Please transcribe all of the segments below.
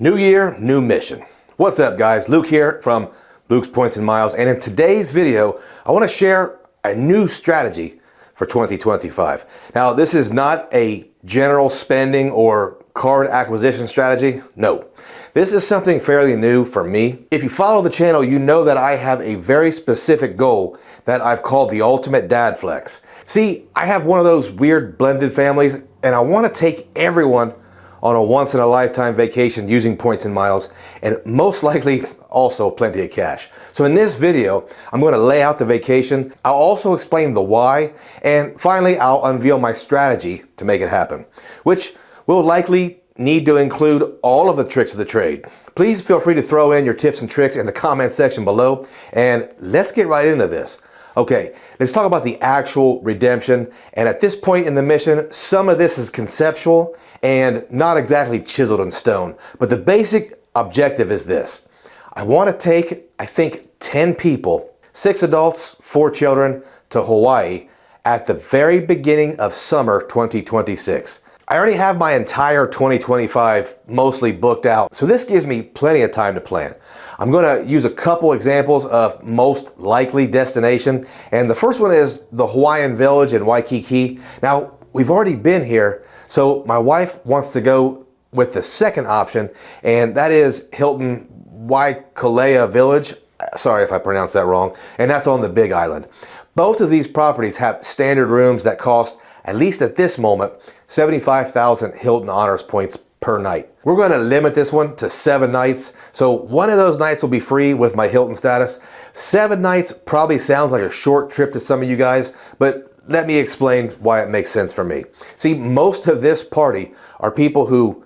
New year, new mission. What's up guys? Luke here from Luke's Points and Miles, and in today's video I want to share a new strategy for 2025. Now this is not a general spending or card acquisition strategy. No, this is something fairly new for me. If you follow the channel, you know that I have a very specific goal that I've called the ultimate dad flex. See, I have one of those weird blended families and I want to take everyone on a once-in-a-lifetime vacation using points and miles, and most likely also plenty of cash. So in this video, I'm going to lay out the vacation. I'll also explain the why, and finally I'll unveil my strategy to make it happen, which will likely need to include all of the tricks of the trade. Please feel free to throw in your tips and tricks in the comment section below, and let's get right into this. Okay, let's talk about the actual redemption. And at this point in the mission, some of this is conceptual and not exactly chiseled in stone. But the basic objective is this. I want to take, I think, 10 people, 6 adults, 4 children, to Hawaii at the very beginning of summer 2026. I already have my entire 2025 mostly booked out, so this gives me plenty of time to plan. I'm going to use a couple examples of most likely destination, and the first one is the Hawaiian Village in Waikiki. Now, we've already been here, so my wife wants to go with the second option, and that is Hilton Waikoloa Village. Sorry if I pronounced that wrong, and that's on the Big Island. Both of these properties have standard rooms that cost, at least at this moment, 75,000 Hilton Honors points per night. We're going to limit this one to 7 nights, so one of those nights will be free with my Hilton status. 7 nights probably sounds like a short trip to some of you guys, but let me explain why it makes sense for me. See, most of this party are people who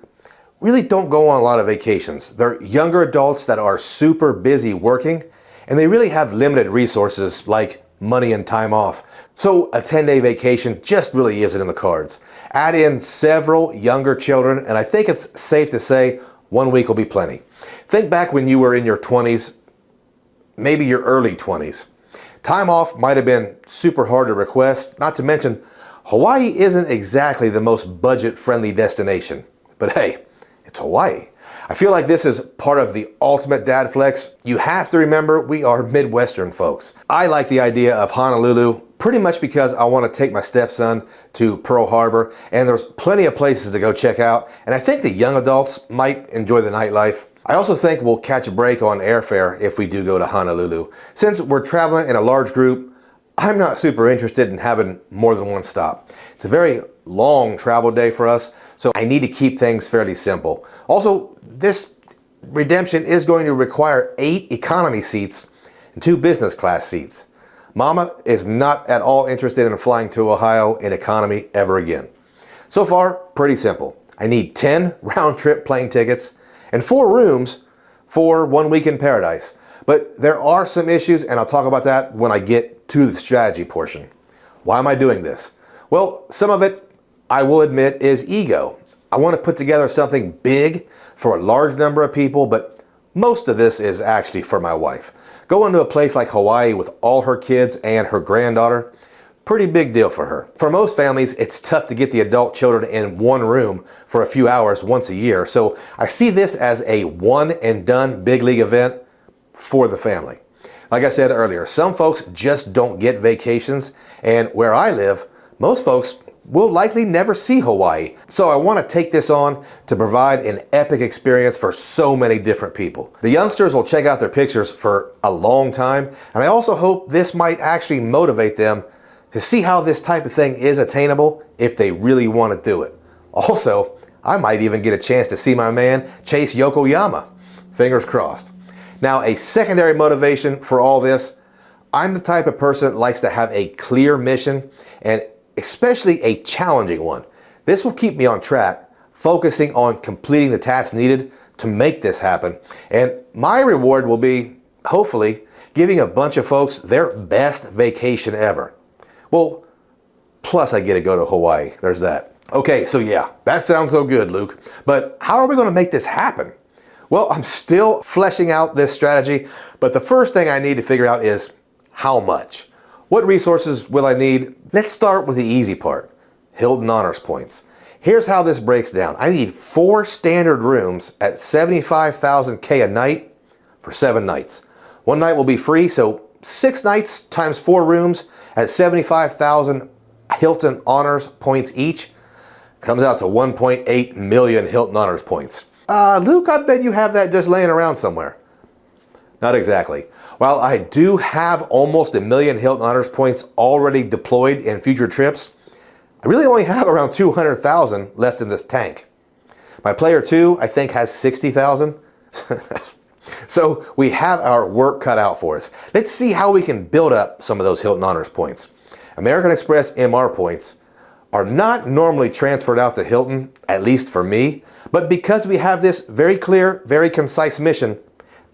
really don't go on a lot of vacations. They're younger adults that are super busy working, and they really have limited resources like money and time off. So a 10-day vacation just really isn't in the cards. Add in several younger children, and I think it's safe to say 1 week will be plenty. Think back when you were in your 20s, maybe your early 20s. Time off might have been super hard to request, not to mention Hawaii isn't exactly the most budget-friendly destination. But hey, it's Hawaii. I feel like this is part of the ultimate dad flex. You have to remember we are Midwestern folks. I like the idea of Honolulu pretty much because I want to take my stepson to Pearl Harbor, and there's plenty of places to go check out, and I think the young adults might enjoy the nightlife. I also think we'll catch a break on airfare if we do go to Honolulu. Since we're traveling in a large group, I'm not super interested in having more than one stop. It's a very long travel day for us, so I need to keep things fairly simple. Also, this redemption is going to require 8 economy seats and 2 business class seats. Mama is not at all interested in flying to Ohio in economy ever again. So far, pretty simple. I need 10 round-trip plane tickets and 4 rooms for 1 week in paradise. But there are some issues, and I'll talk about that when I get to the strategy portion. Why am I doing this? Well, some of it, I will admit, is ego. I want to put together something big for a large number of people, but most of this is actually for my wife. Going to a place like Hawaii with all her kids and her granddaughter, pretty big deal for her. For most families, it's tough to get the adult children in one room for a few hours once a year, so I see this as a one and done big league event for the family. Like I said earlier, some folks just don't get vacations, and where I live, most folks will likely never see Hawaii. So I want to take this on to provide an epic experience for so many different people. The youngsters will check out their pictures for a long time, and I also hope this might actually motivate them to see how this type of thing is attainable if they really want to do it. Also, I might even get a chance to see my man Chase Yokoyama. Fingers crossed. Now, a secondary motivation for all this, I'm the type of person that likes to have a clear mission, and especially a challenging one. This will keep me on track, focusing on completing the tasks needed to make this happen. And my reward will be, hopefully, giving a bunch of folks their best vacation ever. Well, plus I get to go to Hawaii. There's that. Okay, so yeah, that sounds so good, Luke. But how are we going to make this happen? Well, I'm still fleshing out this strategy, but the first thing I need to figure out is how much. What resources will I need? Let's start with the easy part, Hilton Honors points. Here's how this breaks down. I need 4 standard rooms at 75,000 K a night for 7 nights. One night will be free, so 6 nights times 4 rooms at 75,000 Hilton Honors points each comes out to 1.8 million Hilton Honors points. Luke, I bet you have that just laying around somewhere. Not exactly. While I do have almost 1 million Hilton Honors points already deployed in future trips, I really only have around 200,000 left in this tank. My player 2, I think, has 60,000. So we have our work cut out for us. Let's see how we can build up some of those Hilton Honors points. American Express MR points are not normally transferred out to Hilton, at least for me, but because we have this very clear, very concise mission,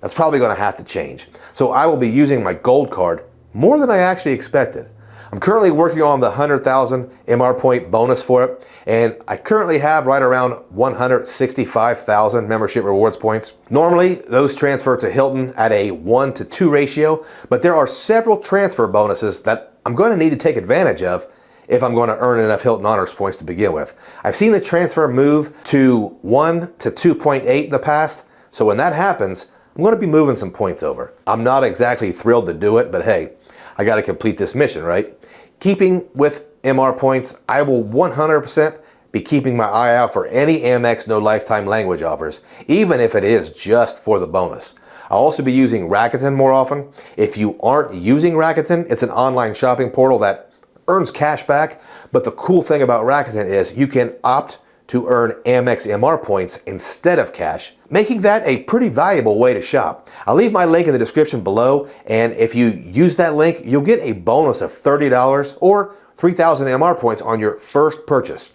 that's probably going to have to change. So I will be using my gold card more than I actually expected. I'm currently working on the 100,000 MR point bonus for it, and I currently have right around 165,000 membership rewards points. Normally, those transfer to Hilton at a 1-to-2 ratio, but there are several transfer bonuses that I'm going to need to take advantage of if I'm going to earn enough Hilton Honors points to begin with. I've seen the transfer move to 1 to 2.8 in the past, so when that happens, I'm going to be moving some points over. I'm not exactly thrilled to do it, but hey, I got to complete this mission, right? Keeping with MR points, I will 100% be keeping my eye out for any Amex no lifetime language offers, even if it is just for the bonus. I'll also be using Rakuten more often. If you aren't using Rakuten, it's an online shopping portal that earns cash back, but the cool thing about Rakuten is you can opt to earn Amex MR points instead of cash, making that a pretty valuable way to shop. I'll leave my link in the description below, and if you use that link, you'll get a bonus of $30 or 3,000 MR points on your first purchase.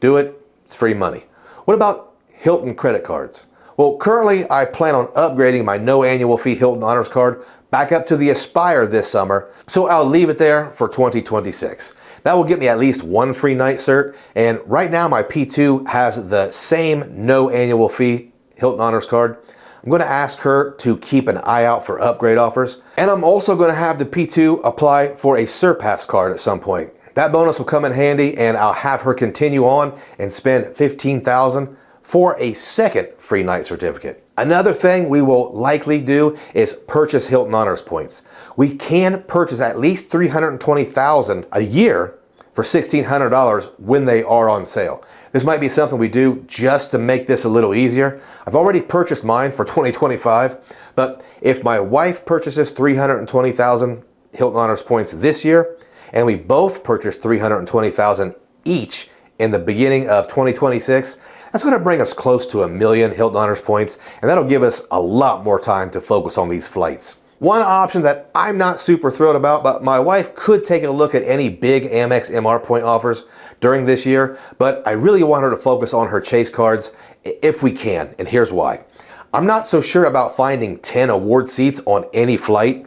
Do it, it's free money. What about Hilton credit cards? Well, currently I plan on upgrading my no annual fee Hilton Honors card back up to the Aspire this summer, so I'll leave it there for 2026. That will get me at least 1 free night cert, and right now my P2 has the same no annual fee Hilton Honors card. I'm going to ask her to keep an eye out for upgrade offers, and I'm also going to have the P2 apply for a Surpass card at some point. That bonus will come in handy, and I'll have her continue on and spend $15,000 for a second free night certificate. Another thing we will likely do is purchase Hilton Honors points. We can purchase at least $320,000 a year for $1,600 when they are on sale. This might be something we do just to make this a little easier. I've already purchased mine for 2025, but if my wife purchases 320,000 Hilton Honors points this year, and we both purchase 320,000 each in the beginning of 2026, that's going to bring us close to 1 million Hilton Honors points, and that'll give us a lot more time to focus on these flights. One option that I'm not super thrilled about, but my wife could take a look at any big Amex MR point offers during this year, but I really want her to focus on her Chase cards if we can, and here's why. I'm not so sure about finding 10 award seats on any flight.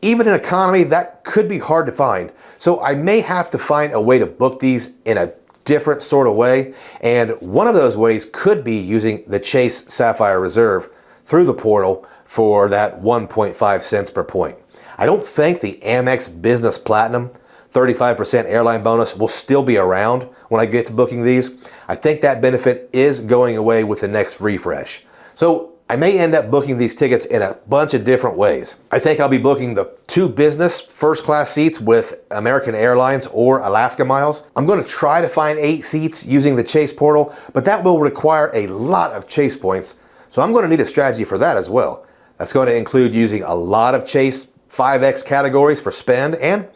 Even in economy, that could be hard to find, so I may have to find a way to book these in a different sort of way, and one of those ways could be using the Chase Sapphire Reserve through the portal for that 1.5 cents per point. I don't think the Amex Business Platinum 35% airline bonus will still be around when I get to booking these. I think that benefit is going away with the next refresh. So I may end up booking these tickets in a bunch of different ways. I think I'll be booking the 2 business first class seats with American Airlines or Alaska miles. I'm going to try to find 8 seats using the Chase portal, but that will require a lot of Chase points, so I'm going to need a strategy for that as well. That's going to include using a lot of Chase 5X categories for spend and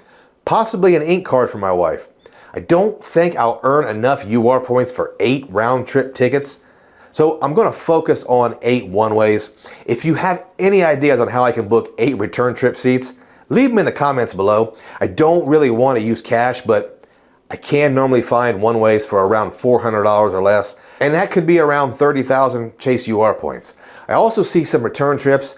possibly an ink card for my wife. I don't think I'll earn enough UR points for 8 round trip tickets, so I'm going to focus on 8 one-ways. If you have any ideas on how I can book 8 return trip seats, leave them in the comments below. I don't really want to use cash, but I can normally find one-ways for around $400 or less, and that could be around 30,000 Chase UR points. I also see some return trips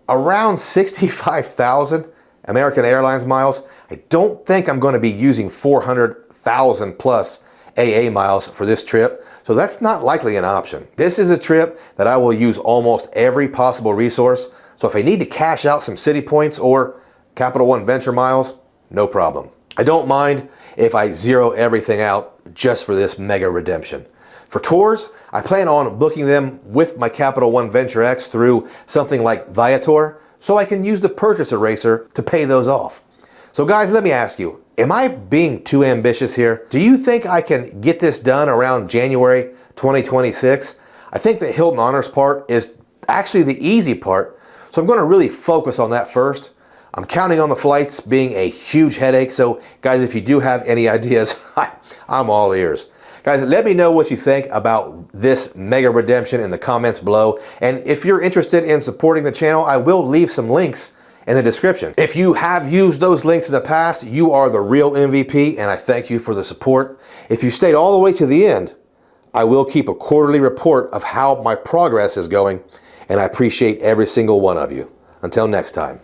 around 65,000 American Airlines miles. I don't think I'm going to be using 400,000 plus AA miles for this trip, so that's not likely an option. This is a trip that I will use almost every possible resource, so if I need to cash out some city points or Capital One Venture miles, no problem. I don't mind if I zero everything out just for this mega redemption. For tours, I plan on booking them with my Capital One Venture X through something like Viator, so I can use the purchase eraser to pay those off. So guys, let me ask you, am I being too ambitious here? Do you think I can get this done around January 2026? I think the Hilton Honors part is actually the easy part, so I'm going to really focus on that first. I'm counting on the flights being a huge headache, so guys, if you do have any ideas, I'm all ears. Guys, let me know what you think about this mega redemption in the comments below. And if you're interested in supporting the channel, I will leave some links in the description. If you have used those links in the past, you are the real MVP, and I thank you for the support. If you stayed all the way to the end, I will keep a quarterly report of how my progress is going, and I appreciate every single one of you. Until next time.